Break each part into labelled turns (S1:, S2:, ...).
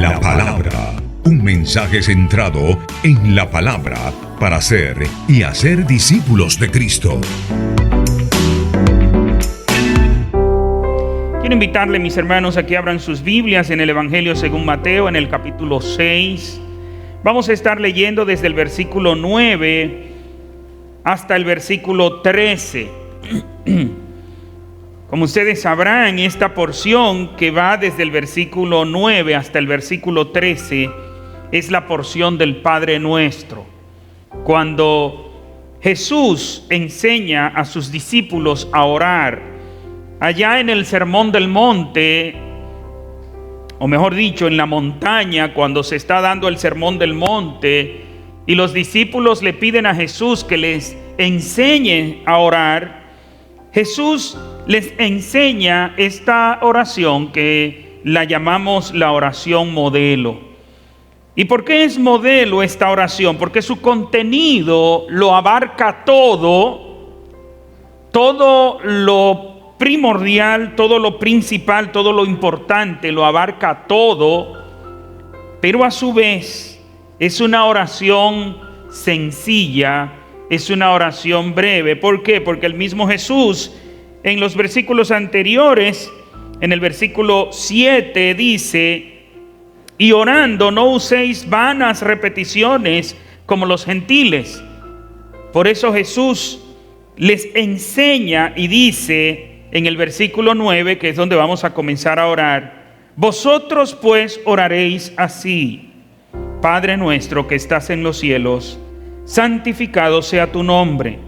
S1: La Palabra, un mensaje centrado en la palabra para ser y hacer discípulos de Cristo.
S2: Quiero invitarle, mis hermanos, a que abran sus Biblias en el Evangelio según Mateo, en el capítulo 6. Vamos a estar leyendo desde el versículo 9 hasta el versículo 13. Como ustedes sabrán, esta porción que va desde el versículo 9 hasta el versículo 13 es la porción del Padre Nuestro. Cuando Jesús enseña a sus discípulos a orar, allá en el Sermón del Monte, o mejor dicho, en la montaña, cuando se está dando el Sermón del Monte, y los discípulos le piden a Jesús que les enseñe a orar, Jesús les enseña esta oración que la llamamos la oración modelo. ¿Y por qué es modelo esta oración? Porque su contenido lo abarca todo lo primordial, todo lo principal, todo lo importante, lo abarca todo, pero a su vez es una oración sencilla, es una oración breve. ¿Por qué? Porque el mismo Jesús en los versículos anteriores, en el versículo 7 dice: y orando no uséis vanas repeticiones como los gentiles. Por eso Jesús les enseña y dice en el versículo 9, que es donde vamos a comenzar a orar: vosotros pues oraréis así: Padre nuestro que estás en los cielos, santificado sea tu nombre,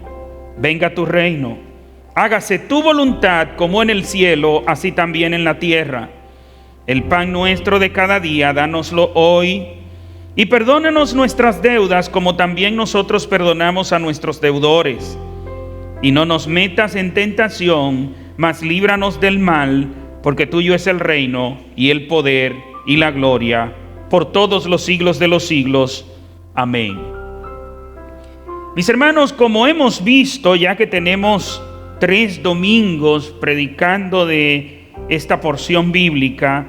S2: venga tu reino. Hágase tu voluntad como en el cielo, así también en la tierra. El pan nuestro de cada día, dánoslo hoy. Y perdónanos nuestras deudas, como también nosotros perdonamos a nuestros deudores. Y no nos metas en tentación, mas líbranos del mal, porque tuyo es el reino, y el poder, y la gloria, por todos los siglos de los siglos. Amén. Mis hermanos, como hemos visto, ya que tenemos 3 domingos predicando de esta porción bíblica,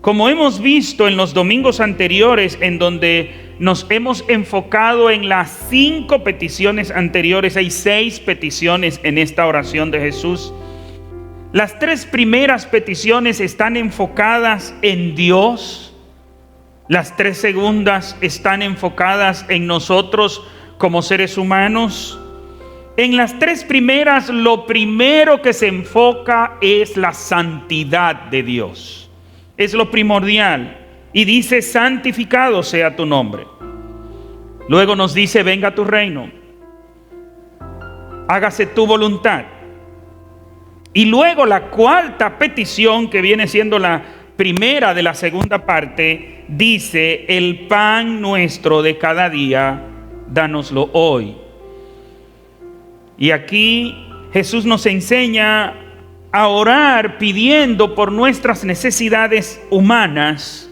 S2: como hemos visto en los domingos anteriores, en donde nos hemos enfocado en las 5 peticiones anteriores, hay 6 peticiones en esta oración de Jesús. Las 3 primeras peticiones están enfocadas en Dios, las 3 segundas están enfocadas en nosotros como seres humanos. En las 3 primeras, lo primero que se enfoca es la santidad de Dios. Es lo primordial. Y dice: santificado sea tu nombre. Luego nos dice: venga tu reino. Hágase tu voluntad. Y luego la 4ª petición, que viene siendo la primera de la segunda parte, dice: el pan nuestro de cada día, dánoslo hoy. Y aquí Jesús nos enseña a orar pidiendo por nuestras necesidades humanas,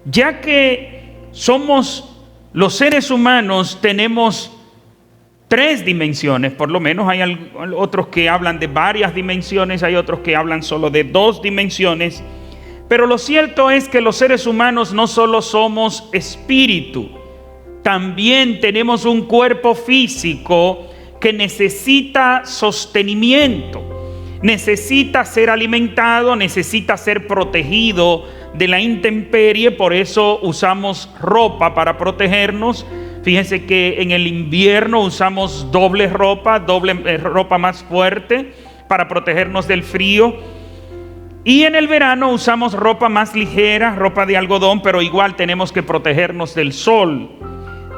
S2: ya que somos los seres humanos, tenemos 3 dimensiones, por lo menos. Hay otros que hablan de varias dimensiones, hay otros que hablan solo de 2 dimensiones, pero lo cierto es que los seres humanos no solo somos espíritu, también tenemos un cuerpo físico que necesita sostenimiento, necesita ser alimentado, necesita ser protegido de la intemperie. Por eso usamos ropa para protegernos. Fíjense que en el invierno usamos doble ropa más fuerte para protegernos del frío. Y en el verano usamos ropa más ligera, ropa de algodón, pero igual tenemos que protegernos del sol.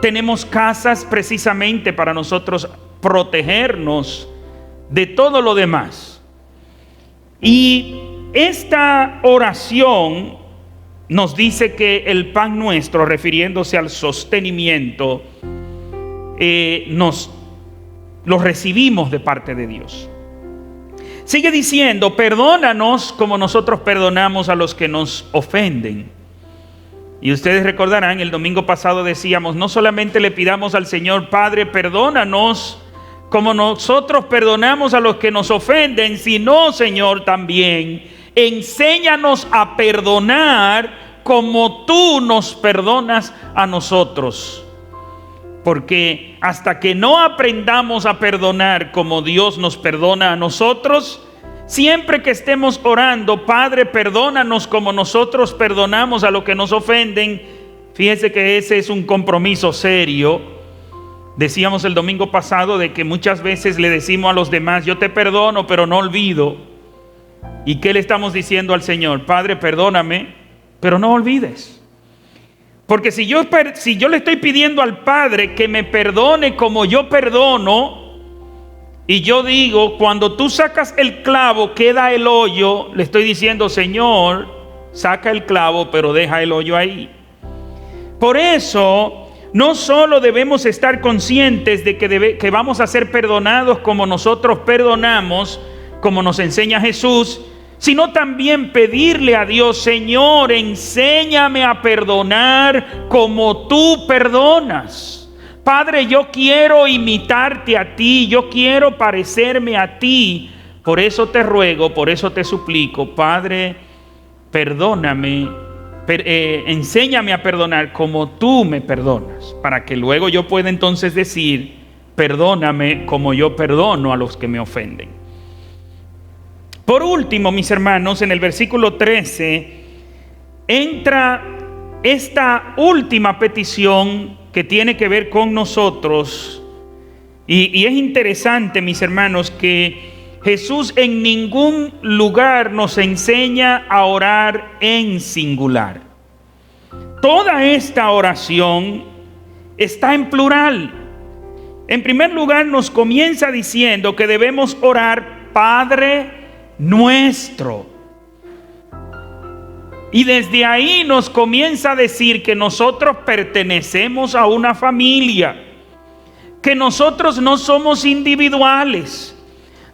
S2: Tenemos casas precisamente para nosotros protegernos de todo lo demás. Y esta oración nos dice que el pan nuestro, refiriéndose al sostenimiento, nos lo recibimos de parte de Dios. Sigue diciendo: perdónanos como nosotros perdonamos a los que nos ofenden. Y ustedes recordarán, el domingo pasado decíamos: no solamente le pidamos al Señor: Padre, perdónanos como nosotros perdonamos a los que nos ofenden, sino, Señor, también enséñanos a perdonar como tú nos perdonas a nosotros. Porque hasta que no aprendamos a perdonar como Dios nos perdona a nosotros, siempre que estemos orando, Padre, perdónanos como nosotros perdonamos a los que nos ofenden, fíjese que ese es un compromiso serio. Decíamos el domingo pasado de que muchas veces le decimos a los demás, yo te perdono, pero no olvido. ¿Y qué le estamos diciendo al Señor? Padre, perdóname, pero no olvides. Porque si yo le estoy pidiendo al Padre que me perdone como yo perdono, y yo digo, cuando tú sacas el clavo queda el hoyo, le estoy diciendo, Señor, saca el clavo, pero deja el hoyo ahí. Por eso, no solo debemos estar conscientes de que vamos a ser perdonados como nosotros perdonamos, como nos enseña Jesús, sino también pedirle a Dios, Señor, enséñame a perdonar como tú perdonas. Padre, yo quiero imitarte a ti, yo quiero parecerme a ti. Por eso te ruego, por eso te suplico, Padre, perdóname, enséñame a perdonar como tú me perdonas, para que luego yo pueda entonces decir, perdóname como yo perdono a los que me ofenden. Por último, mis hermanos, en el versículo 13 entra esta última petición que tiene que ver con nosotros. Y es interesante, mis hermanos, que Jesús en ningún lugar nos enseña a orar en singular. Toda esta oración está en plural. En primer lugar, nos comienza diciendo que debemos orar Padre nuestro. Y desde ahí nos comienza a decir que nosotros pertenecemos a una familia, que nosotros no somos individuales.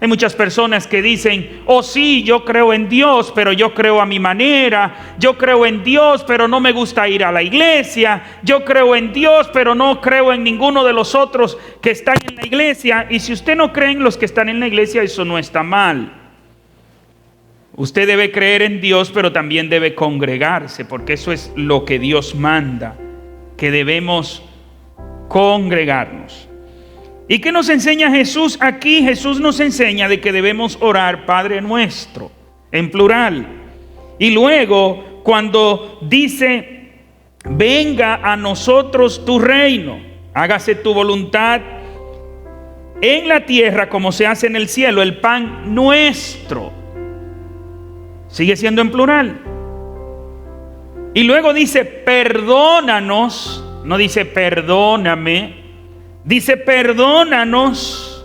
S2: Hay muchas personas que dicen, oh sí, yo creo en Dios, pero yo creo a mi manera. Yo creo en Dios, pero no me gusta ir a la iglesia. Yo creo en Dios, pero no creo en ninguno de los otros que están en la iglesia. Y si usted no cree en los que están en la iglesia, eso no está mal. Usted debe creer en Dios, pero también debe congregarse, porque eso es lo que Dios manda, que debemos congregarnos. ¿Y qué nos enseña Jesús aquí? Jesús nos enseña de que debemos orar Padre nuestro, en plural. Y luego, cuando dice, venga a nosotros tu reino, hágase tu voluntad en la tierra como se hace en el cielo, el pan nuestro. Sigue siendo en plural. Y luego dice, perdónanos, no dice perdóname, dice perdónanos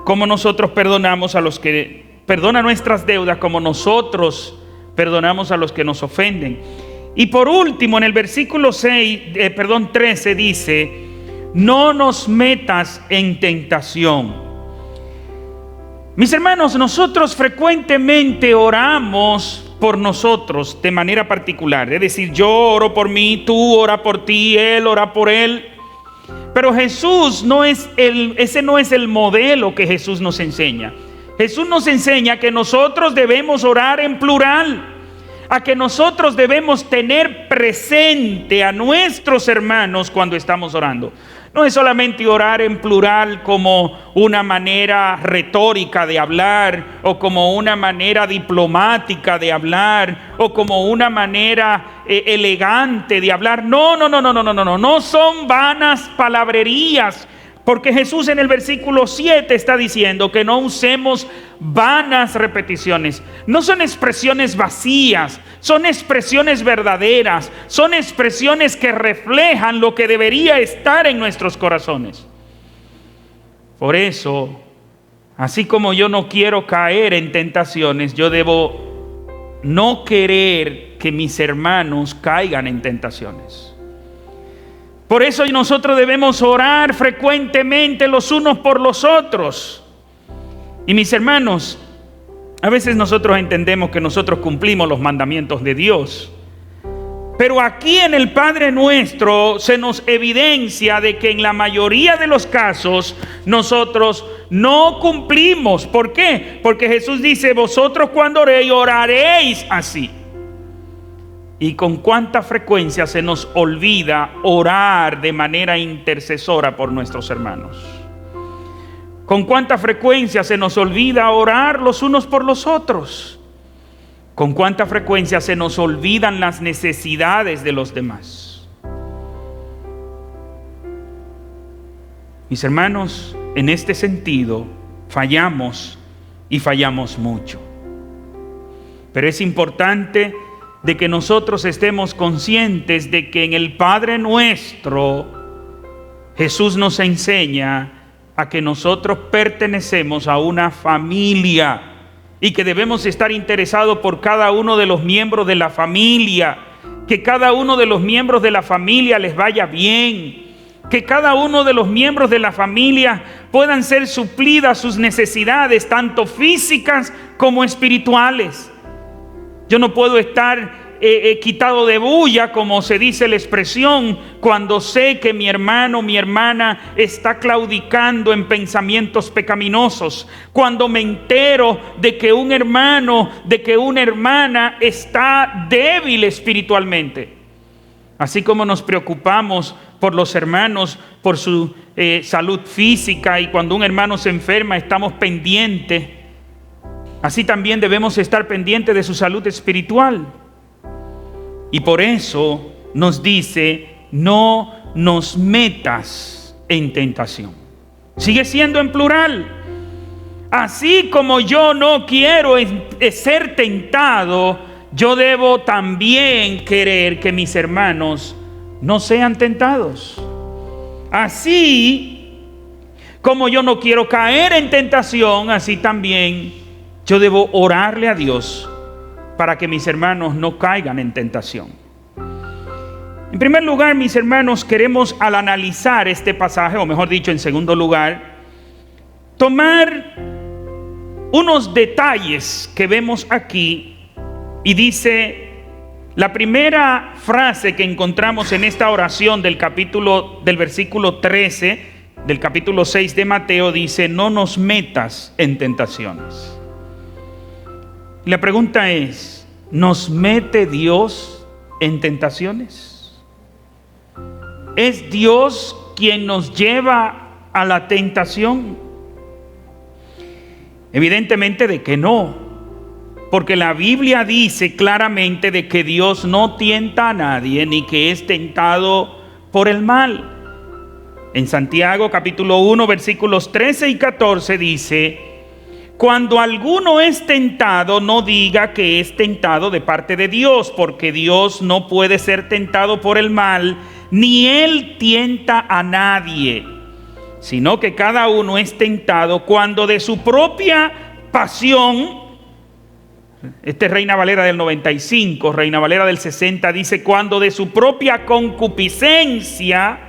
S2: como nosotros perdonamos a los que, perdona nuestras deudas como nosotros perdonamos a los que nos ofenden. Y por último, en el versículo 13 dice, no nos metas en tentación. Mis hermanos, nosotros frecuentemente oramos por nosotros de manera particular. Es decir, yo oro por mí, tú ora por ti, él ora por él. Pero Jesús ese no es el modelo que Jesús nos enseña. Jesús nos enseña que nosotros debemos orar en plural, a que nosotros debemos tener presente a nuestros hermanos cuando estamos orando. No es solamente orar en plural como una manera retórica de hablar, o como una manera diplomática de hablar, o como una manera elegante de hablar. No son vanas palabrerías, porque Jesús en el versículo 7 está diciendo que no usemos vanas repeticiones. No son expresiones vacías, son expresiones verdaderas, son expresiones que reflejan lo que debería estar en nuestros corazones. Por eso, así como yo no quiero caer en tentaciones, yo debo no querer que mis hermanos caigan en tentaciones. Por eso nosotros debemos orar frecuentemente los unos por los otros. Y mis hermanos, a veces nosotros entendemos que nosotros cumplimos los mandamientos de Dios. Pero aquí en el Padre Nuestro se nos evidencia de que en la mayoría de los casos nosotros no cumplimos. ¿Por qué? Porque Jesús dice, vosotros cuando oréis, oraréis así. Y con cuánta frecuencia se nos olvida orar de manera intercesora por nuestros hermanos. Con cuánta frecuencia se nos olvida orar los unos por los otros. Con cuánta frecuencia se nos olvidan las necesidades de los demás. Mis hermanos, en este sentido, fallamos y fallamos mucho. Pero es importante de que nosotros estemos conscientes de que en el Padre Nuestro, Jesús nos enseña a que nosotros pertenecemos a una familia y que debemos estar interesados por cada uno de los miembros de la familia, que cada uno de los miembros de la familia les vaya bien, que cada uno de los miembros de la familia puedan ser suplidas sus necesidades, tanto físicas como espirituales. Yo no puedo estar quitado de bulla, como se dice la expresión, cuando sé que mi hermano, mi hermana está claudicando en pensamientos pecaminosos, cuando me entero de que un hermano, de que una hermana está débil espiritualmente. Así como nos preocupamos por los hermanos, por su salud física, y cuando un hermano se enferma estamos pendientes, así también debemos estar pendientes de su salud espiritual. Y por eso nos dice, no nos metas en tentación. Sigue siendo en plural. Así como yo no quiero ser tentado, yo debo también querer que mis hermanos no sean tentados. Así como yo no quiero caer en tentación, así también yo debo orarle a Dios para que mis hermanos no caigan en tentación. En primer lugar, mis hermanos, queremos, al analizar este pasaje, o mejor dicho, en segundo lugar, tomar unos detalles que vemos aquí. Y dice, la primera frase que encontramos en esta oración del versículo 13 del capítulo 6 de Mateo dice, no nos metas en tentaciones. La pregunta es, ¿nos mete Dios en tentaciones? ¿Es Dios quien nos lleva a la tentación? Evidentemente de que no, porque la Biblia dice claramente de que Dios no tienta a nadie ni que es tentado por el mal. En Santiago capítulo 1 versículos 13 y 14 dice, cuando alguno es tentado, no diga que es tentado de parte de Dios, porque Dios no puede ser tentado por el mal, ni Él tienta a nadie, sino que cada uno es tentado cuando de su propia pasión, este es Reina Valera del 95, Reina Valera del 60, dice, cuando de su propia concupiscencia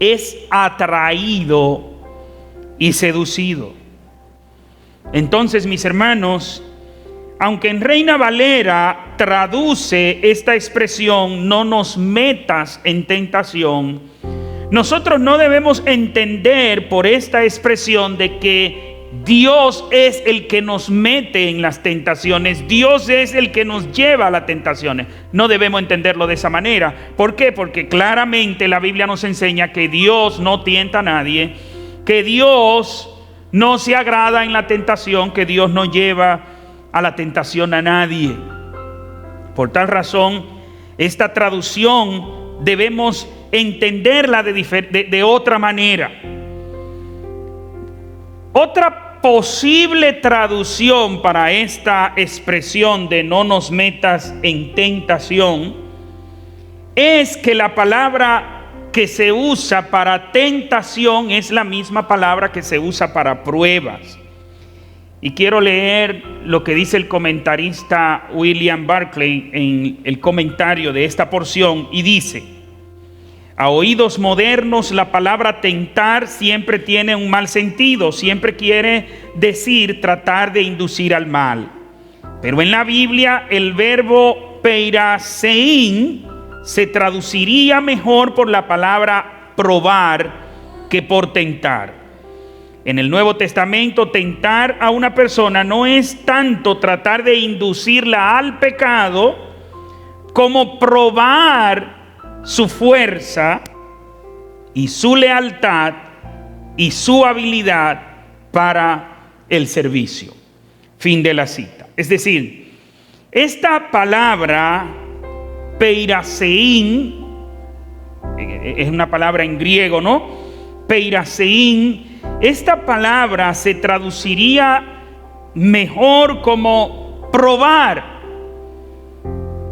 S2: es atraído y seducido. Entonces, mis hermanos, aunque en Reina Valera traduce esta expresión, no nos metas en tentación, nosotros no debemos entender por esta expresión de que Dios es el que nos mete en las tentaciones, Dios es el que nos lleva a las tentaciones. No debemos entenderlo de esa manera. ¿Por qué? Porque claramente la Biblia nos enseña que Dios no tienta a nadie, que Dios no se agrada en la tentación, que Dios no lleva a la tentación a nadie. Por tal razón, esta traducción debemos entenderla de otra manera. Otra posible traducción para esta expresión de no nos metas en tentación es que la palabra que se usa para tentación es la misma palabra que se usa para pruebas. Y quiero leer lo que dice el comentarista William Barclay en el comentario de esta porción, y dice: a oídos modernos la palabra tentar siempre tiene un mal sentido, siempre quiere decir tratar de inducir al mal. Pero en la Biblia el verbo peirasein se traduciría mejor por la palabra probar que por tentar. En el Nuevo Testamento, tentar a una persona no es tanto tratar de inducirla al pecado, como probar su fuerza y su lealtad y su habilidad para el servicio. Fin de la cita. Es decir, esta palabra peirasein es una palabra en griego, ¿no? Peirasein, esta palabra se traduciría mejor como probar.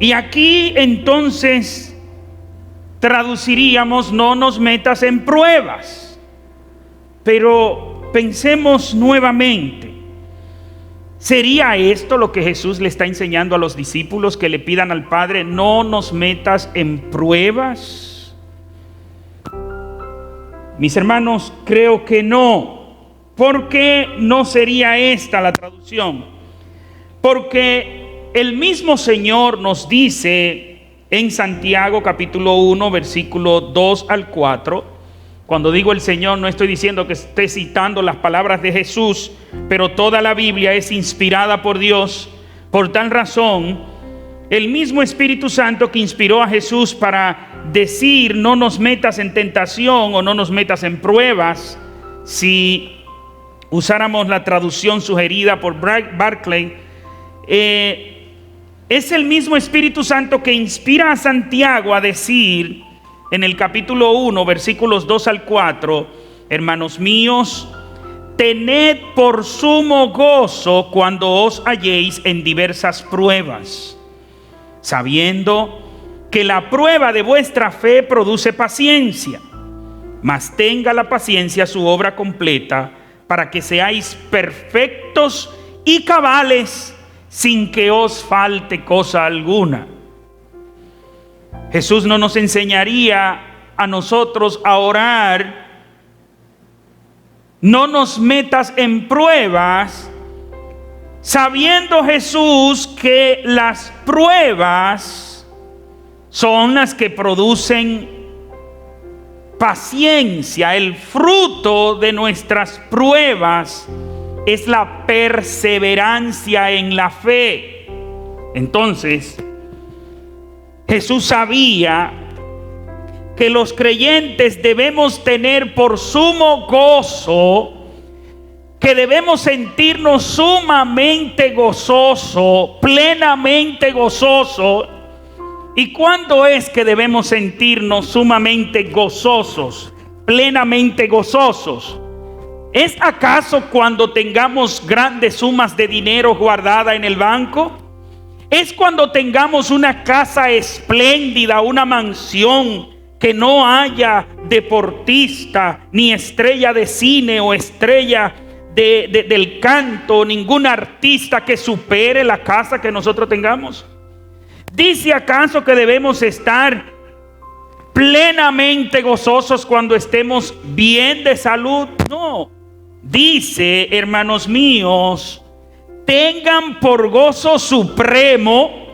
S2: Y aquí entonces traduciríamos: no nos metas en pruebas. Pero pensemos nuevamente, ¿sería esto lo que Jesús le está enseñando a los discípulos, que le pidan al Padre: no nos metas en pruebas? Mis hermanos, creo que no. ¿Por qué no sería esta la traducción? Porque el mismo Señor nos dice en Santiago capítulo 1, versículo 2 al 4. Cuando digo el Señor, no estoy diciendo que esté citando las palabras de Jesús, pero toda la Biblia es inspirada por Dios. Por tal razón, el mismo Espíritu Santo que inspiró a Jesús para decir: no nos metas en tentación o no nos metas en pruebas, si usáramos la traducción sugerida por Barclay, es el mismo Espíritu Santo que inspira a Santiago a decir en el capítulo 1, versículos 2 al 4: hermanos míos, tened por sumo gozo cuando os halléis en diversas pruebas, sabiendo que la prueba de vuestra fe produce paciencia. Mas tenga la paciencia su obra completa, para que seáis perfectos y cabales, sin que os falte cosa alguna. Jesús no nos enseñaría a nosotros a orar: no nos metas en pruebas, sabiendo Jesús que las pruebas son las que producen paciencia. El fruto de nuestras pruebas es la perseverancia en la fe. Entonces, Jesús sabía que los creyentes debemos tener por sumo gozo, que debemos sentirnos sumamente gozosos, plenamente gozosos. ¿Y cuándo es que debemos sentirnos sumamente gozosos, plenamente gozosos? ¿Es acaso cuando tengamos grandes sumas de dinero guardada en el banco? ¿Es cuando tengamos una casa espléndida, una mansión, que no haya deportista, ni estrella de cine o estrella del canto, ningún artista que supere la casa que nosotros tengamos? ¿Dice acaso que debemos estar plenamente gozosos cuando estemos bien de salud? No. Dice: hermanos míos, tengan por gozo supremo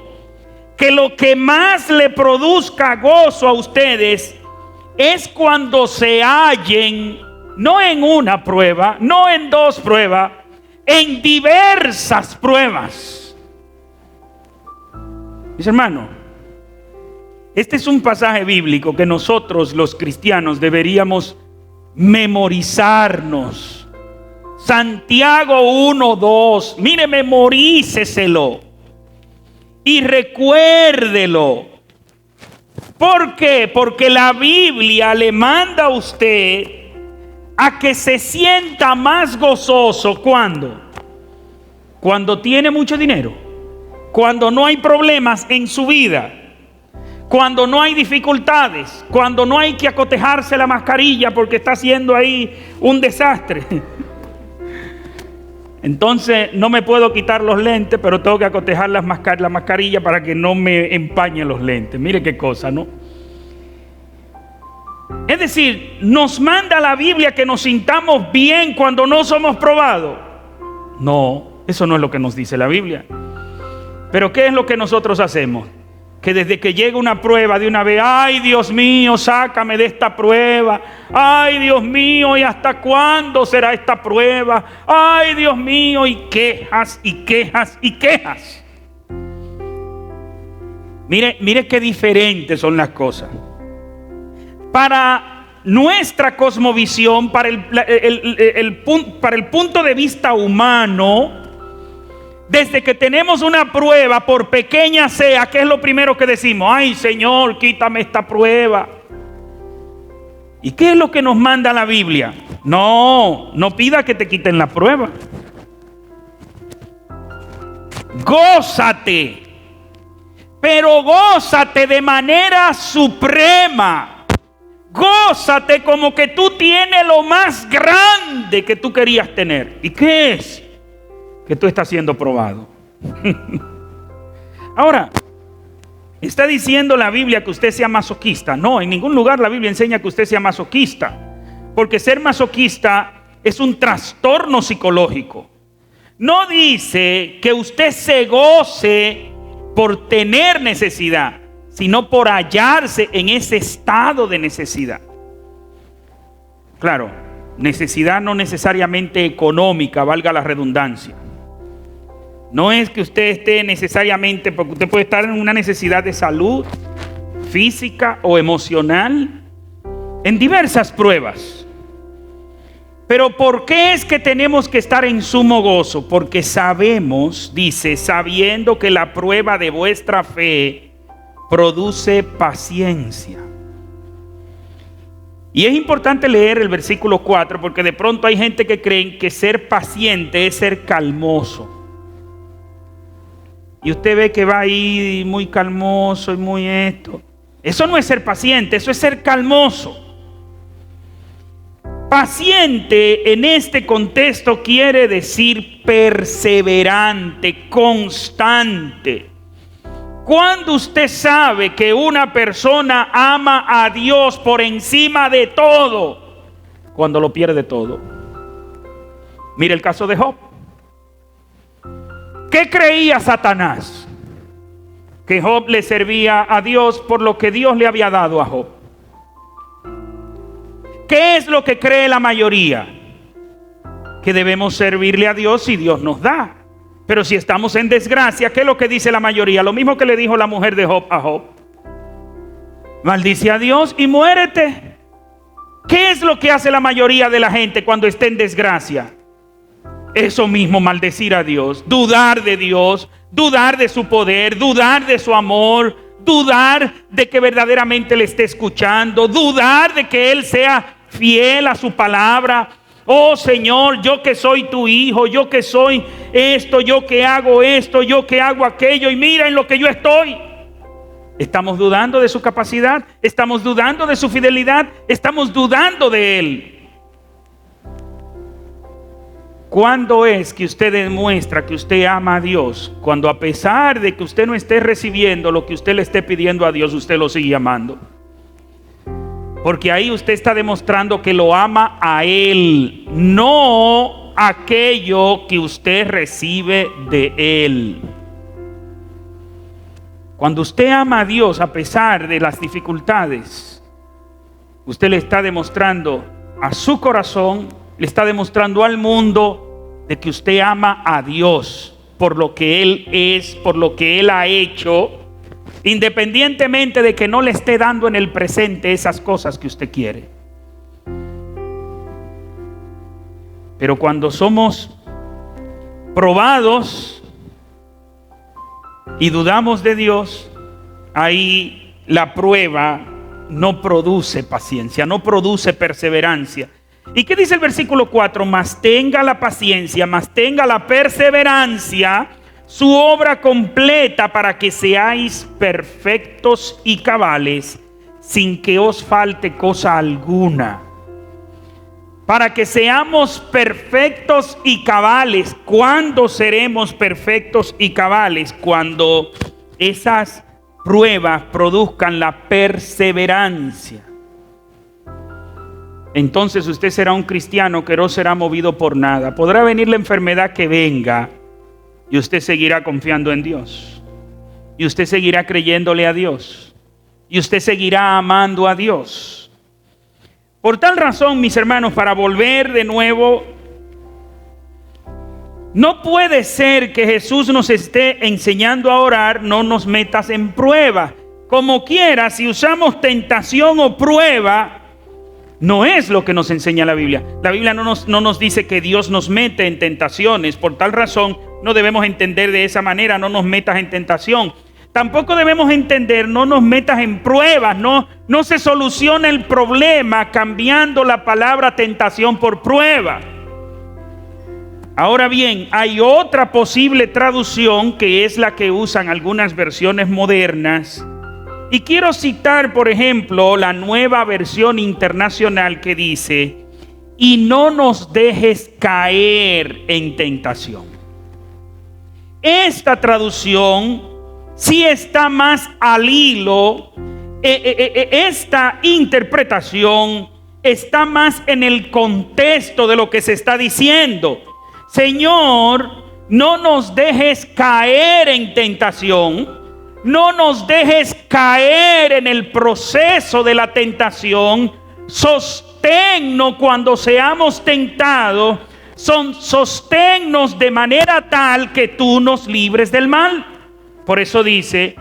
S2: que lo que más le produzca gozo a ustedes es cuando se hallen, no en una prueba, no en dos pruebas, en diversas pruebas. Mis hermanos, este es un pasaje bíblico que nosotros los cristianos deberíamos memorizarnos. Santiago 1:2, mire, memoríceselo y recuérdelo. ¿Por qué? Porque la Biblia le manda a usted a que se sienta más gozoso. ¿Cuándo? Cuando tiene mucho dinero, cuando no hay problemas en su vida, cuando no hay dificultades, cuando no hay que acotejarse la mascarilla porque está haciendo ahí un desastre. Entonces no me puedo quitar los lentes, pero tengo que acotejar la mascarilla para que no me empañen los lentes. Mire qué cosa, ¿no? Es decir, nos manda la Biblia que nos sintamos bien cuando no somos probados. No, eso no es lo que nos dice la Biblia. Pero ¿qué es lo que nosotros hacemos? Que desde que llega una prueba de una vez: ay, Dios mío, sácame de esta prueba. Ay, Dios mío, ¿y hasta cuándo será esta prueba? Ay, Dios mío, y quejas, y quejas, y quejas. Mire qué diferentes son las cosas. Para nuestra cosmovisión, para el punto de vista humano, desde que tenemos una prueba, por pequeña sea, ¿qué es lo primero que decimos? Ay, Señor, quítame esta prueba. ¿Y qué es lo que nos manda la Biblia? No pida que te quiten la prueba. Gózate, pero gózate de manera suprema. Gózate como que tú tienes lo más grande que tú querías tener. ¿Y qué es? Que tú estás siendo probado. Ahora, ¿está diciendo la Biblia que usted sea masoquista? No, en ningún lugar la Biblia enseña que usted sea masoquista. Porque ser masoquista es un trastorno psicológico. No dice que usted se goce por tener necesidad, sino por hallarse en ese estado de necesidad. Claro, necesidad no necesariamente económica, valga la redundancia. No es que usted esté necesariamente, porque usted puede estar en una necesidad de salud física o emocional, en diversas pruebas. Pero ¿por qué es que tenemos que estar en sumo gozo? Porque sabemos, dice, sabiendo que la prueba de vuestra fe produce paciencia. Y es importante leer el versículo 4, porque de pronto hay gente que cree que ser paciente es ser calmoso. Y usted ve que va ahí muy calmoso y muy esto. Eso no es ser paciente, eso es ser calmoso. Paciente en este contexto quiere decir perseverante, constante. Cuando usted sabe que una persona ama a Dios por encima de todo, cuando lo pierde todo. Mire el caso de Job. ¿Qué creía Satanás? Que Job le servía a Dios por lo que Dios le había dado a Job. ¿Qué es lo que cree la mayoría? Que debemos servirle a Dios si Dios nos da. Pero si estamos en desgracia, ¿qué es lo que dice la mayoría? Lo mismo que le dijo la mujer de Job a Job. Maldice a Dios y muérete. ¿Qué es lo que hace la mayoría de la gente cuando está en desgracia? Eso mismo, maldecir a Dios, dudar de Dios, dudar de su poder, dudar de su amor, dudar de que verdaderamente le esté escuchando, dudar de que Él sea fiel a su palabra. Oh Señor, yo que soy tu hijo, yo que soy esto, yo que hago esto, yo que hago aquello, y mira en lo que yo estoy. Estamos dudando de su capacidad, estamos dudando de su fidelidad, estamos dudando de Él. ¿Cuándo es que usted demuestra que usted ama a Dios? Cuando a pesar de que usted no esté recibiendo lo que usted le esté pidiendo a Dios, usted lo sigue amando. Porque ahí usted está demostrando que lo ama a Él, no aquello que usted recibe de Él. Cuando usted ama a Dios a pesar de las dificultades, usted le está demostrando a su corazón, le está demostrando al mundo de que usted ama a Dios por lo que Él es, por lo que Él ha hecho, independientemente de que no le esté dando en el presente esas cosas que usted quiere. Pero cuando somos probados y dudamos de Dios, ahí la prueba no produce paciencia, no produce perseverancia. ¿Y qué dice el versículo 4? Mas tenga la paciencia, mas tenga la perseverancia, su obra completa, para que seáis perfectos y cabales, sin que os falte cosa alguna. Para que seamos perfectos y cabales. ¿Cuándo seremos perfectos y cabales? Cuando esas pruebas produzcan la perseverancia. Entonces usted será un cristiano que no será movido por nada. Podrá venir la enfermedad que venga y usted seguirá confiando en Dios. Y usted seguirá creyéndole a Dios. Y usted seguirá amando a Dios. Por tal razón, mis hermanos, para volver de nuevo No puede ser que Jesús nos esté enseñando a orar, no nos metas en prueba. Como quiera, si usamos tentación o prueba, no es lo que nos enseña la Biblia. La Biblia no nos dice que Dios nos mete en tentaciones. Por tal razón, no debemos entender de esa manera, no nos metas en tentación. Tampoco debemos entender, no nos metas en pruebas. No se soluciona el problema cambiando la palabra tentación por prueba. Ahora bien, hay otra posible traducción que es la que usan algunas versiones modernas. Y quiero citar, por ejemplo, la Nueva Versión Internacional que dice: y no nos dejes caer en tentación. Esta traducción sí está más al hilo. Esta interpretación está más en el contexto de lo que se está diciendo. Señor, no nos dejes caer en tentación. No nos dejes caer en el proceso de la tentación. Sosténnos cuando seamos tentados. Sosténnos de manera tal que tú nos libres del mal. Por eso dice: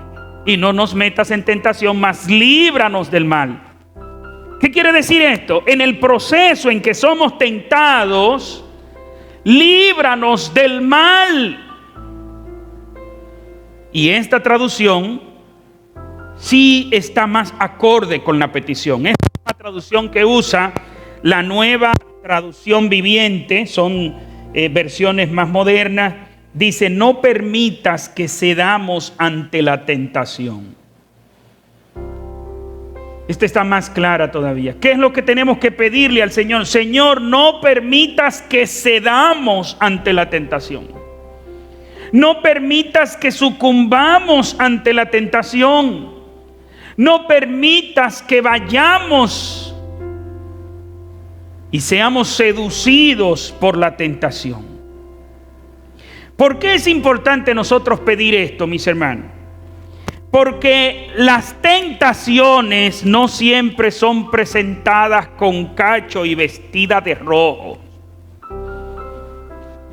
S2: y no nos metas en tentación, mas líbranos del mal. ¿Qué quiere decir esto? En el proceso en que somos tentados, líbranos del mal. Y esta traducción sí está más acorde con la petición. Esta es una traducción que usa la Nueva Traducción Viviente, son versiones más modernas. Dice: no permitas que cedamos ante la tentación. Esta está más clara todavía. ¿Qué es lo que tenemos que pedirle al Señor? Señor, no permitas que cedamos ante la tentación. No permitas que sucumbamos ante la tentación. No permitas que vayamos y seamos seducidos por la tentación. ¿Por qué es importante nosotros pedir esto, mis hermanos? Porque las tentaciones no siempre son presentadas con cacho y vestidas de rojo.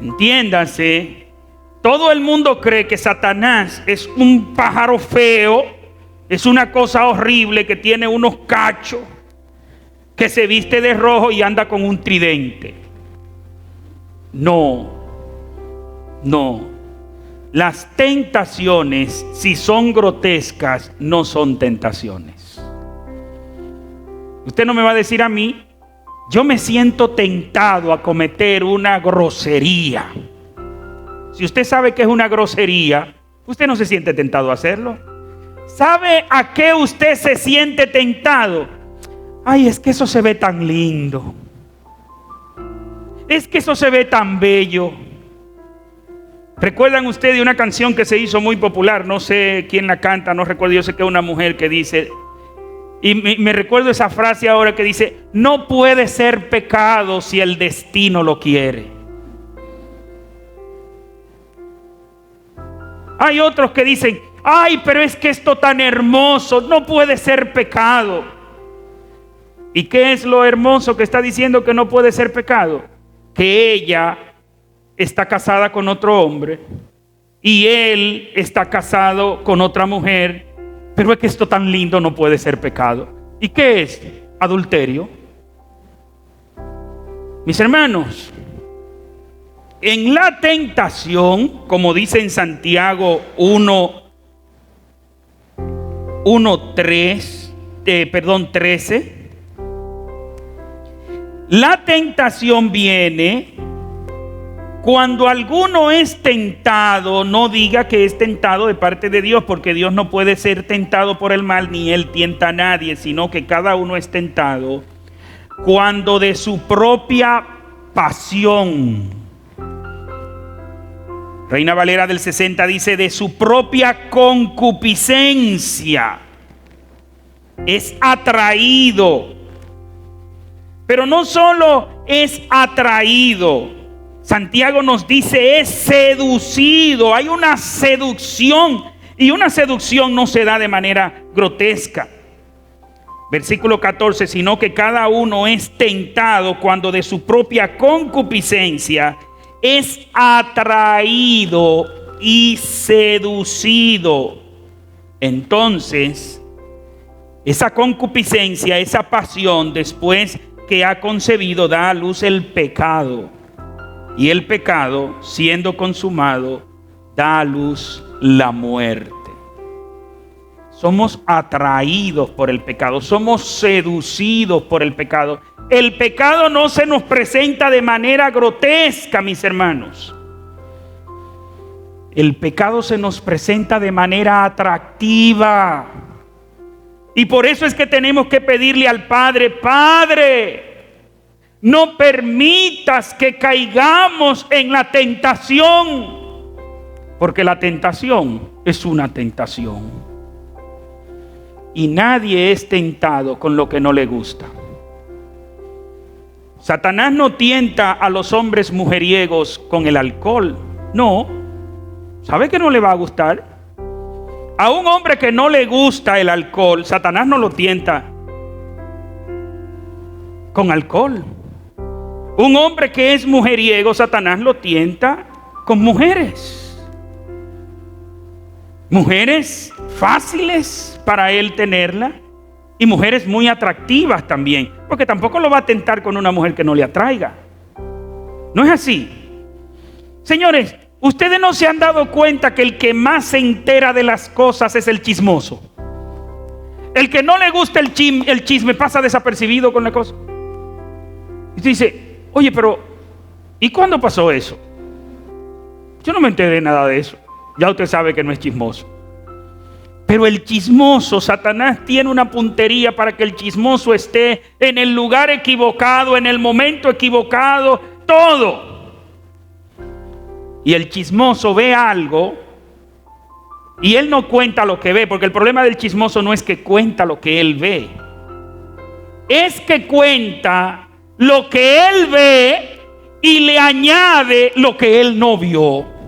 S2: Entiéndase. Todo el mundo cree que Satanás es un pájaro feo, es una cosa horrible que tiene unos cachos, que se viste de rojo y anda con un tridente. No. Las tentaciones, si son grotescas, no son tentaciones. Usted no me va a decir a mí: yo me siento tentado a cometer una grosería. Si usted sabe que es una grosería, usted no se siente tentado a hacerlo. ¿Sabe a qué usted se siente tentado? Ay, es que eso se ve tan lindo. Es que eso se ve tan bello. ¿Recuerdan ustedes de una canción que se hizo muy popular? No sé quién la canta, no recuerdo, yo sé que es una mujer que dice, y me recuerdo esa frase ahora que dice: no puede ser pecado si el destino lo quiere. Hay otros que dicen: ay, pero es que esto tan hermoso no puede ser pecado. ¿Y qué es lo hermoso que está diciendo que no puede ser pecado? Que ella está casada con otro hombre y él está casado con otra mujer, pero es que esto tan lindo no puede ser pecado. ¿Y qué es? Adulterio. Mis hermanos, en la tentación, como dice en Santiago 13, la tentación viene cuando alguno es tentado. No diga que es tentado de parte de Dios, porque Dios no puede ser tentado por el mal, ni Él tienta a nadie, sino que cada uno es tentado cuando de su propia pasión. Reina Valera del 60 dice: de su propia concupiscencia es atraído. Pero no solo es atraído, Santiago nos dice es seducido. Hay una seducción, y una seducción no se da de manera grotesca. Versículo 14: sino que cada uno es tentado cuando de su propia concupiscencia es atraído y seducido. Entonces, esa concupiscencia, esa pasión, después que ha concebido, da a luz el pecado. Y el pecado, siendo consumado, da a luz la muerte. Somos atraídos por el pecado, somos seducidos por el pecado. El pecado no se nos presenta de manera grotesca, mis hermanos. El pecado se nos presenta de manera atractiva. Y por eso es que tenemos que pedirle al Padre: Padre, no permitas que caigamos en la tentación. Porque la tentación es una tentación. Y nadie es tentado con lo que no le gusta. Satanás no tienta a los hombres mujeriegos con el alcohol. No. ¿Sabe que no le va a gustar? A un hombre que no le gusta el alcohol, Satanás no lo tienta con alcohol. Un hombre que es mujeriego, Satanás lo tienta con mujeres. Mujeres fáciles para él tenerla y mujeres muy atractivas también, porque tampoco lo va a tentar con una mujer que no le atraiga. ¿No es así? Señores, ustedes no se han dado cuenta que el que más se entera de las cosas es el chismoso. El que no le gusta el chisme pasa desapercibido con la cosa. Y dice: oye, pero ¿y cuándo pasó eso? Yo no me enteré de nada de eso. Ya usted sabe que no es chismoso. Pero el chismoso, Satanás tiene una puntería para que el chismoso esté en el lugar equivocado, en el momento equivocado, todo. Y el chismoso ve algo y él no cuenta lo que ve, porque el problema del chismoso no es que cuenta lo que él ve, es que cuenta lo que él ve y le añade lo que él no vio.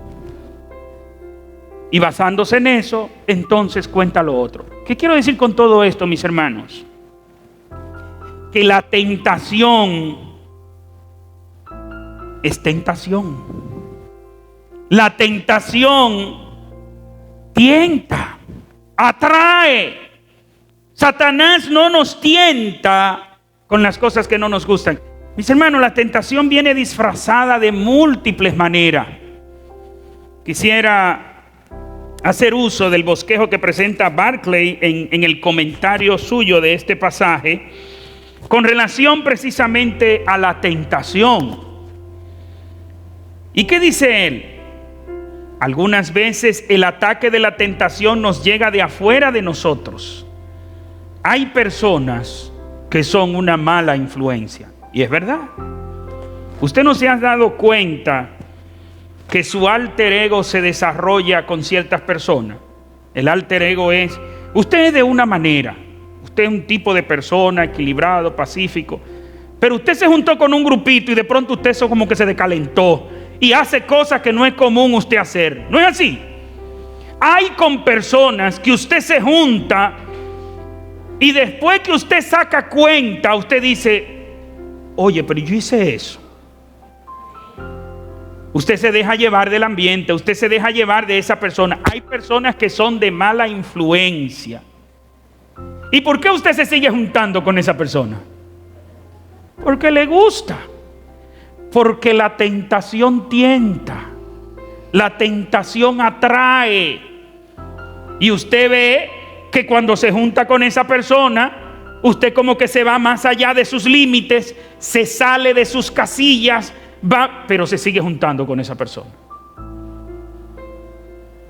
S2: Y basándose en eso, entonces cuenta lo otro. ¿Qué quiero decir con todo esto, mis hermanos? Que la tentación es tentación. La tentación tienta, atrae. Satanás no nos tienta con las cosas que no nos gustan. Mis hermanos, la tentación viene disfrazada de múltiples maneras. Quisiera hacer uso del bosquejo que presenta Barclay en el comentario suyo de este pasaje, con relación precisamente a la tentación. ¿Y qué dice él? Algunas veces el ataque de la tentación nos llega de afuera de nosotros. Hay personas que son una mala influencia. Y es verdad. Usted no se ha dado cuenta que su alter ego se desarrolla con ciertas personas. El alter ego es: usted es de una manera, usted es un tipo de persona equilibrado, pacífico, pero usted se juntó con un grupito y de pronto usted eso como que se decalentó y hace cosas que no es común usted hacer. ¿No es así? Hay con personas que usted se junta y después que usted saca cuenta, usted dice: oye, pero yo hice eso. Usted se deja llevar del ambiente, usted se deja llevar de esa persona. Hay personas que son de mala influencia. ¿Y por qué usted se sigue juntando con esa persona? Porque le gusta. Porque la tentación tienta. La tentación atrae. Y usted ve que cuando se junta con esa persona, usted como que se va más allá de sus límites, se sale de sus casillas, pero se sigue juntando con esa persona.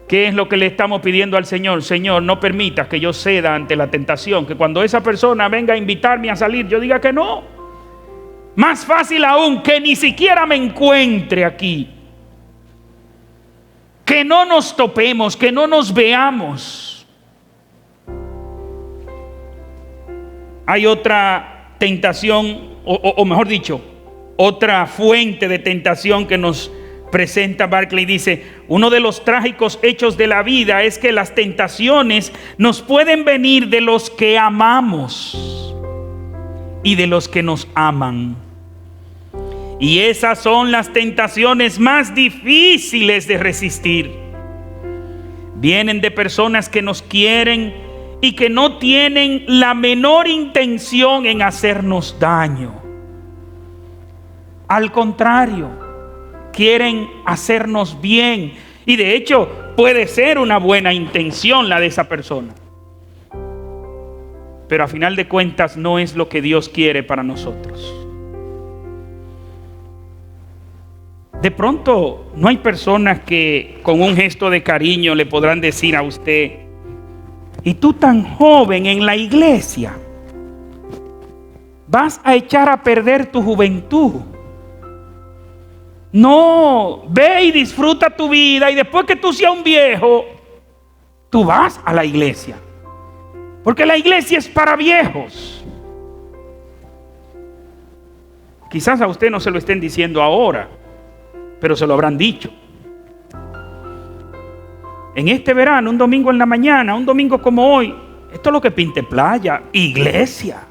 S2: ¿Qué es lo que le estamos pidiendo al Señor? Señor, no permitas que yo ceda ante la tentación, que cuando esa persona venga a invitarme a salir, yo diga que no. Más fácil aún, que ni siquiera me encuentre aquí. Que no nos topemos, que no nos veamos. Hay otra tentación, o mejor dicho, otra fuente de tentación que nos presenta Barclay. Dice: uno de los trágicos hechos de la vida es que las tentaciones nos pueden venir de los que amamos y de los que nos aman. Y esas son las tentaciones más difíciles de resistir. Vienen de personas que nos quieren y que no tienen la menor intención en hacernos daño. Al contrario, quieren hacernos bien. Y de hecho, puede ser una buena intención la de esa persona. Pero a final de cuentas no es lo que Dios quiere para nosotros. De pronto no hay personas que con un gesto de cariño le podrán decir a usted: y tú tan joven en la iglesia, vas a echar a perder tu juventud. No, ve y disfruta tu vida, y después que tú seas un viejo, tú vas a la iglesia. Porque la iglesia es para viejos. Quizás a usted no se lo estén diciendo ahora, pero se lo habrán dicho. En este verano, un domingo en la mañana, un domingo como hoy, esto es lo que pinte playa, iglesia.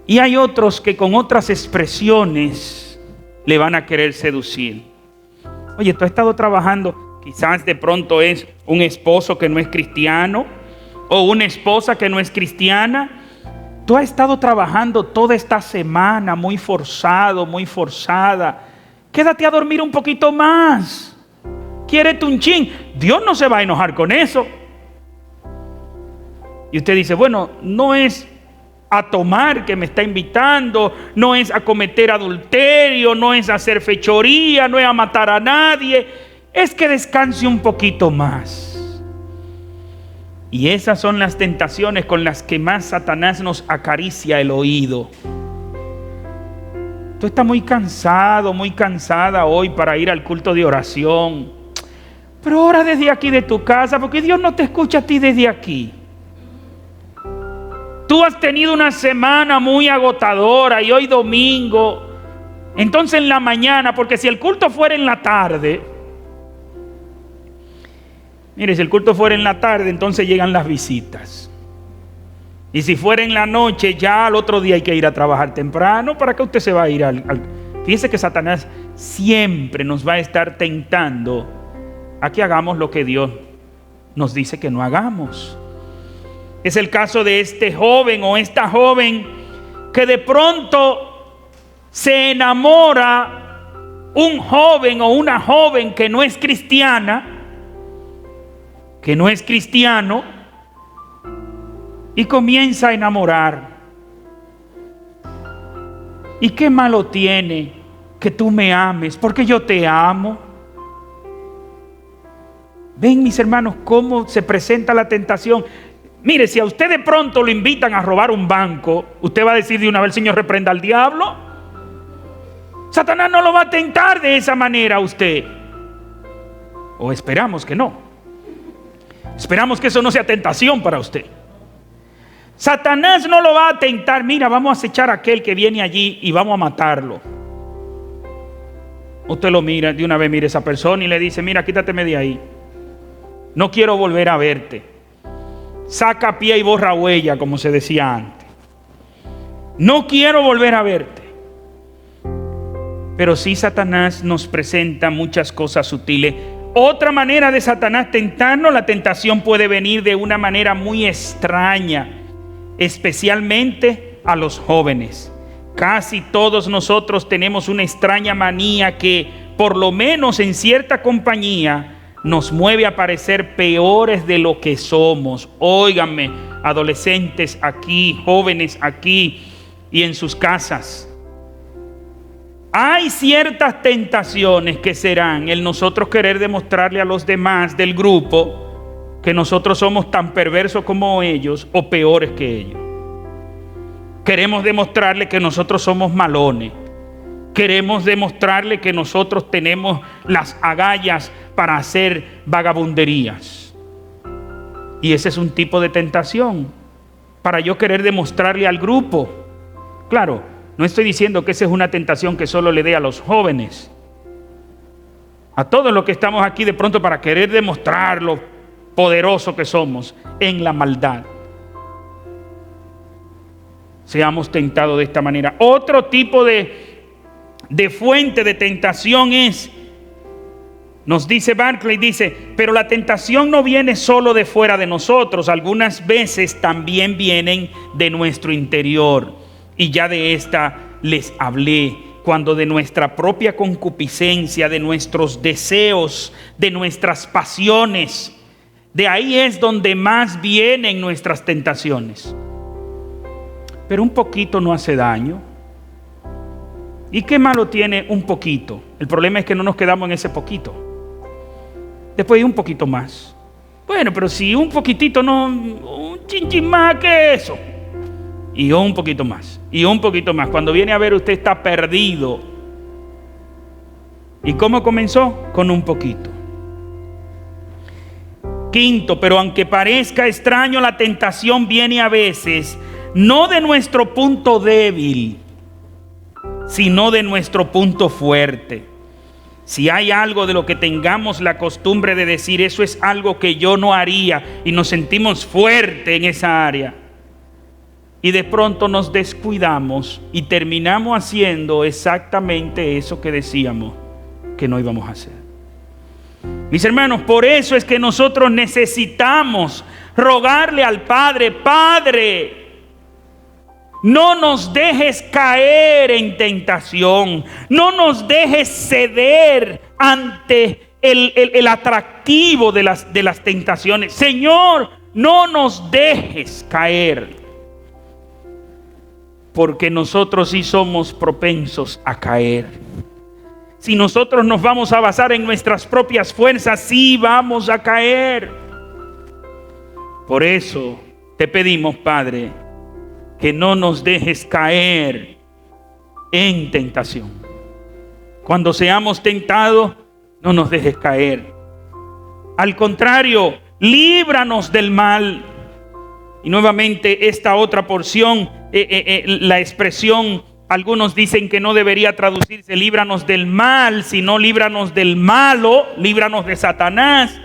S2: Y hay otros que con otras expresiones le van a querer seducir. Oye, tú has estado trabajando, quizás de pronto es un esposo que no es cristiano o una esposa que no es cristiana. Tú has estado trabajando toda esta semana muy forzado, muy forzada. Quédate a dormir un poquito más. Quiérete un chin. Dios no se va a enojar con eso. Y usted dice, bueno, no es a tomar que me está invitando, no es a cometer adulterio, no es a hacer fechoría, no es a matar a nadie, es que descanse un poquito más. Y esas son las tentaciones con las que más Satanás nos acaricia el oído. Tú estás muy cansado, muy cansada hoy para ir al culto de oración, pero ora desde aquí de tu casa, porque Dios no te escucha a ti desde aquí. Tú has tenido una semana muy agotadora y hoy domingo, entonces en la mañana, porque si el culto fuera en la tarde, mire, si el culto fuera en la tarde, entonces llegan las visitas. Y si fuera en la noche, ya al otro día hay que ir a trabajar temprano. ¿Para qué usted se va a ir Fíjese que Satanás siempre nos va a estar tentando a que hagamos lo que Dios nos dice que no hagamos. Es el caso de este joven o esta joven que de pronto se enamora un joven o una joven que no es cristiana, que no es cristiano, y comienza a enamorar. ¿Y qué malo tiene que tú me ames? Porque yo te amo. Ven, mis hermanos, cómo se presenta la tentación. Mire, si a usted de pronto lo invitan a robar un banco, usted va a decir de una vez, Señor, reprenda al diablo. Satanás no lo va a tentar de esa manera a usted. O esperamos que no. Esperamos que eso no sea tentación para usted. Satanás no lo va a tentar. Mira, vamos a acechar a aquel que viene allí y vamos a matarlo. Usted lo mira, de una vez mira a esa persona y le dice, mira, quítateme de ahí. No quiero volver a verte. Saca pie y borra huella, como se decía antes. No quiero volver a verte. Pero sí, Satanás nos presenta muchas cosas sutiles. Otra manera de Satanás tentarnos, la tentación puede venir de una manera muy extraña, especialmente a los jóvenes. Casi todos nosotros tenemos una extraña manía que, por lo menos en cierta compañía, nos mueve a parecer peores de lo que somos. Óiganme, adolescentes aquí, jóvenes aquí y en sus casas. Hay ciertas tentaciones que serán el nosotros querer demostrarle a los demás del grupo que nosotros somos tan perversos como ellos o peores que ellos. Queremos demostrarle que nosotros somos malones. Queremos demostrarle que nosotros tenemos las agallas para hacer vagabunderías. Y ese es un tipo de tentación para yo querer demostrarle al grupo. Claro, no estoy diciendo que esa es una tentación que solo le dé a los jóvenes. A todos los que estamos aquí de pronto para querer demostrar lo poderoso que somos en la maldad. seamos tentados de esta manera. Otro tipo de fuente de tentación es, nos dice Barclay, dice, pero la tentación no viene solo de fuera de nosotros, algunas veces también vienen de nuestro interior. Y ya de esta les hablé, cuando de nuestra propia concupiscencia, de nuestros deseos, de nuestras pasiones, de ahí es donde más vienen nuestras tentaciones. Pero un poquito no hace daño. ¿Y qué malo tiene un poquito? El problema es que no nos quedamos en ese poquito. Después hay un poquito más. Bueno, pero si un poquitito no, un chinchín más que eso. Y un poquito más. Y un poquito más. Cuando viene a ver, usted está perdido. ¿Y cómo comenzó? Con un poquito. Quinto, pero aunque parezca extraño, la tentación viene a veces no de nuestro punto débil, sino de nuestro punto fuerte. Si hay algo de lo que tengamos la costumbre de decir, eso es algo que yo no haría, y nos sentimos fuertes en esa área, y de pronto nos descuidamos y terminamos haciendo exactamente eso que decíamos que no íbamos a hacer. Mis hermanos, por eso es que nosotros necesitamos rogarle al Padre: Padre, no nos dejes caer en tentación, no nos dejes ceder ante el atractivo de las tentaciones. Señor, no nos dejes caer, porque nosotros sí somos propensos a caer. Si nosotros nos vamos a basar en nuestras propias fuerzas, sí vamos a caer. Por eso te pedimos, Padre, que no nos dejes caer en tentación. Cuando seamos tentados, no nos dejes caer. Al contrario, líbranos del mal. Y nuevamente esta otra porción, la expresión, algunos dicen que no debería traducirse líbranos del mal, sino líbranos del malo, líbranos de Satanás.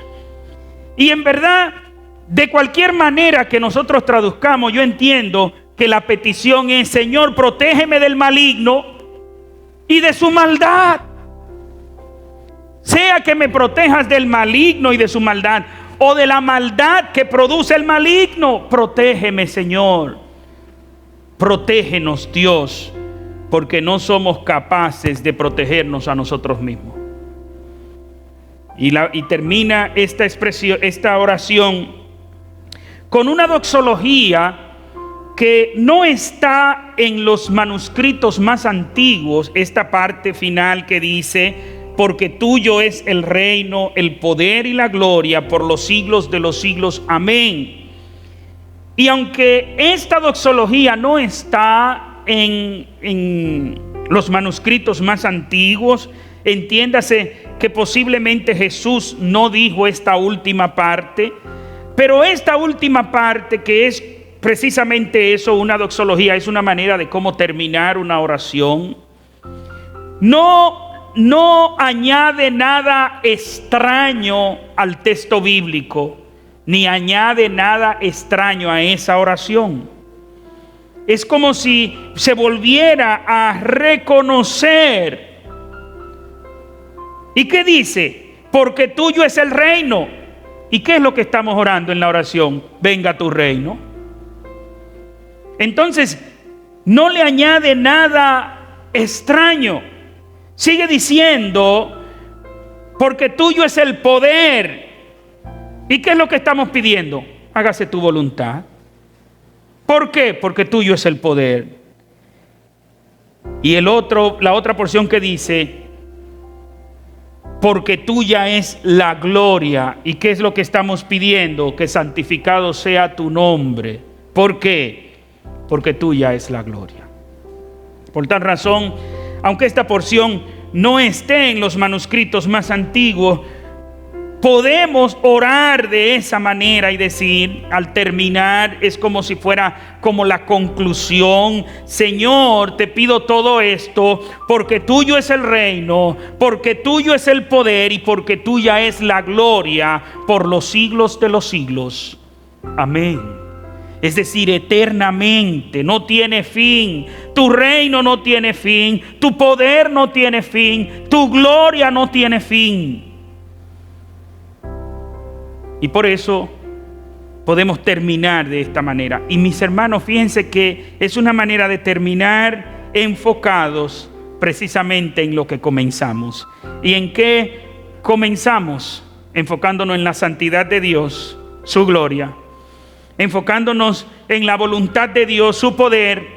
S2: Y en verdad, de cualquier manera que nosotros traduzcamos, yo entiendo que la petición es: Señor, protégeme del maligno y de su maldad. Sea que me protejas del maligno y de su maldad, o de la maldad que produce el maligno. Protégeme, Señor. Protégenos, Dios, porque no somos capaces de protegernos a nosotros mismos. Y termina esta expresión, esta oración, con una doxología que no está en los manuscritos más antiguos. Esta parte final que dice: porque tuyo es el reino, el poder y la gloria por los siglos de los siglos. Amén. Y aunque esta doxología no está en los manuscritos más antiguos, entiéndase que posiblemente Jesús no dijo esta última parte, pero esta última parte, que es precisamente eso, una doxología, es una manera de cómo terminar una oración, no añade nada extraño al texto bíblico, ni añade nada extraño a esa oración. Es como si se volviera a reconocer. ¿Y qué dice? Porque tuyo es el reino. ¿Y qué es lo que estamos orando en la oración? Venga tu reino. Entonces, no le añade nada extraño. Sigue diciendo: porque tuyo es el poder. ¿Y qué es lo que estamos pidiendo? Hágase tu voluntad. ¿Por qué? Porque tuyo es el poder. Y la otra porción que dice: porque tuya es la gloria. ¿Y qué es lo que estamos pidiendo? Que santificado sea tu nombre. ¿Por qué? Porque tuya es la gloria. Por tal razón, aunque esta porción no esté en los manuscritos más antiguos, podemos orar de esa manera y decir, al terminar, es como si fuera como la conclusión: Señor, te pido todo esto porque tuyo es el reino, porque tuyo es el poder y porque tuya es la gloria por los siglos de los siglos. Amén. es decir, eternamente, no tiene fin. Tu reino no tiene fin, tu poder no tiene fin, tu gloria no tiene fin. Y por eso podemos terminar de esta manera. Y mis hermanos, fíjense que es una manera de terminar enfocados precisamente en lo que comenzamos. ¿Y en qué comenzamos? Enfocándonos en la santidad de Dios, su gloria. Enfocándonos en la voluntad de Dios, su poder.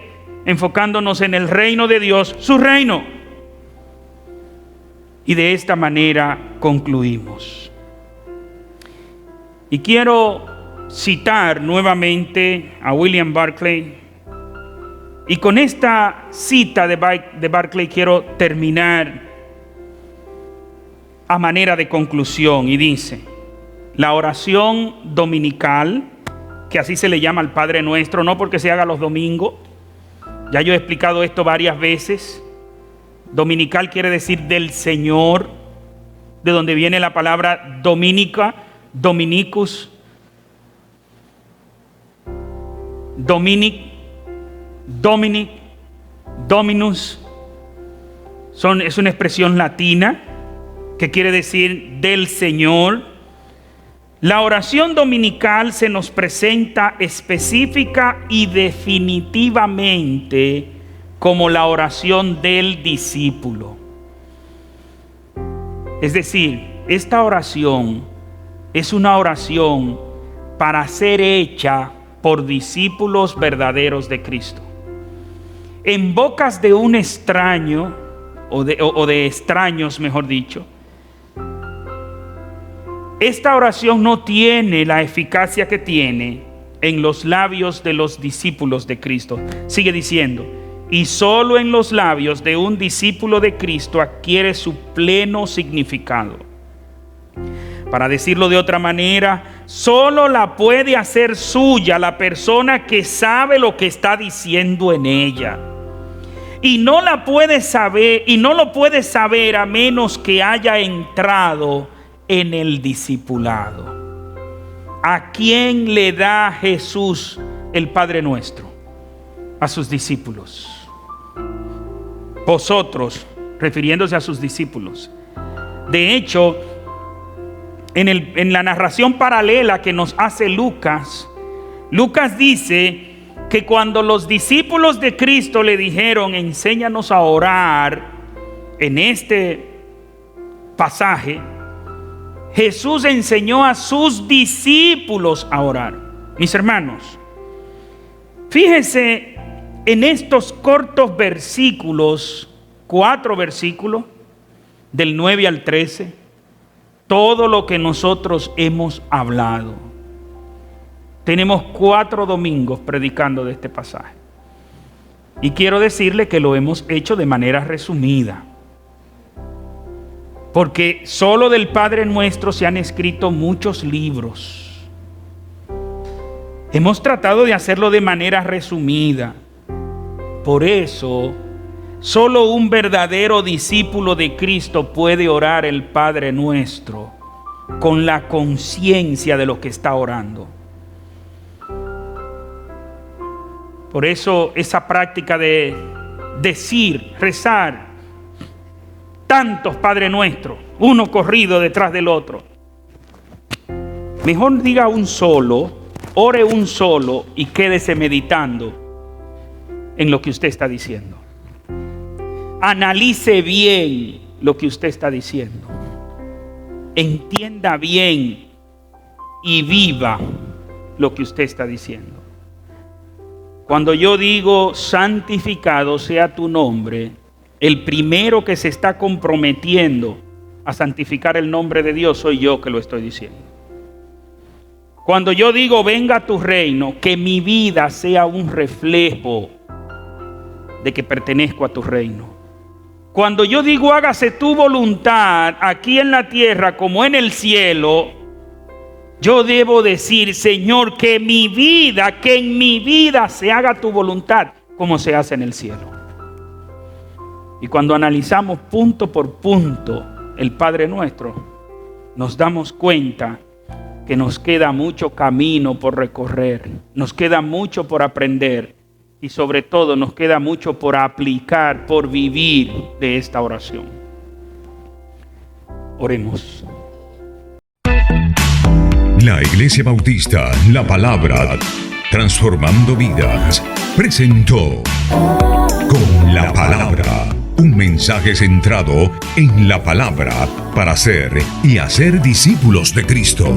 S2: Enfocándonos en el reino de Dios, su reino. Y de esta manera concluimos. Y quiero citar nuevamente a William Barclay. Y con esta cita de Barclay quiero terminar a manera de conclusión. Y dice: la oración dominical, que así se le llama al Padre Nuestro, no porque se haga los domingos. Ya yo he explicado esto varias veces. Dominical quiere decir del Señor, de donde viene la palabra dominica, dominicus, dominic, dominic, dominus. Es una expresión latina que quiere decir del Señor. La oración dominical se nos presenta específica y definitivamente como la oración del discípulo. Es decir, esta oración es una oración para ser hecha por discípulos verdaderos de Cristo. En bocas de un extraño, o de extraños, mejor dicho, esta oración no tiene la eficacia que tiene en los labios de los discípulos de Cristo. Sigue diciendo: y solo en los labios de un discípulo de Cristo adquiere su pleno significado. Para decirlo de otra manera, solo la puede hacer suya la persona que sabe lo que está diciendo en ella. Y no la puede saber, y no lo puede saber a menos que haya entrado en el discipulado. ¿A quién le da Jesús el Padre Nuestro? A sus discípulos. Vosotros, refiriéndose a sus discípulos. De hecho, en la narración paralela que nos hace Lucas dice que cuando los discípulos de Cristo le dijeron: enséñanos a orar, en este pasaje, Jesús enseñó a sus discípulos a orar. Mis hermanos, fíjense en estos cortos versículos, 4 versículos, del 9 al 13, todo lo que nosotros hemos hablado. Tenemos 4 domingos predicando de este pasaje. Y quiero decirle que lo hemos hecho de manera resumida. Porque solo del Padre Nuestro se han escrito muchos libros. Hemos tratado de hacerlo de manera resumida. Por eso, solo un verdadero discípulo de Cristo puede orar el Padre Nuestro con la conciencia de lo que está orando. Por eso esa práctica de decir, rezar tantos Padre Nuestro, uno corrido detrás del otro. Mejor diga un solo, ore un solo y quédese meditando en lo que usted está diciendo. Analice bien lo que usted está diciendo. Entienda bien y viva lo que usted está diciendo. Cuando yo digo santificado sea tu nombre, el primero que se está comprometiendo a santificar el nombre de Dios soy yo que lo estoy diciendo. Cuando yo digo venga tu reino, que mi vida sea un reflejo de que pertenezco a tu reino. Cuando yo digo hágase tu voluntad aquí en la tierra como en el cielo, yo debo decir: Señor, que en mi vida se haga tu voluntad como se hace en el cielo. Y cuando analizamos punto por punto el Padre Nuestro, nos damos cuenta que que nos queda mucho camino por recorrer, nos queda mucho por aprender y sobre todo nos queda mucho por aplicar, por vivir de esta oración. Oremos.
S1: La Iglesia Bautista, la Palabra, transformando vidas, presentó Con la Palabra, un mensaje centrado en la palabra para ser y hacer discípulos de Cristo.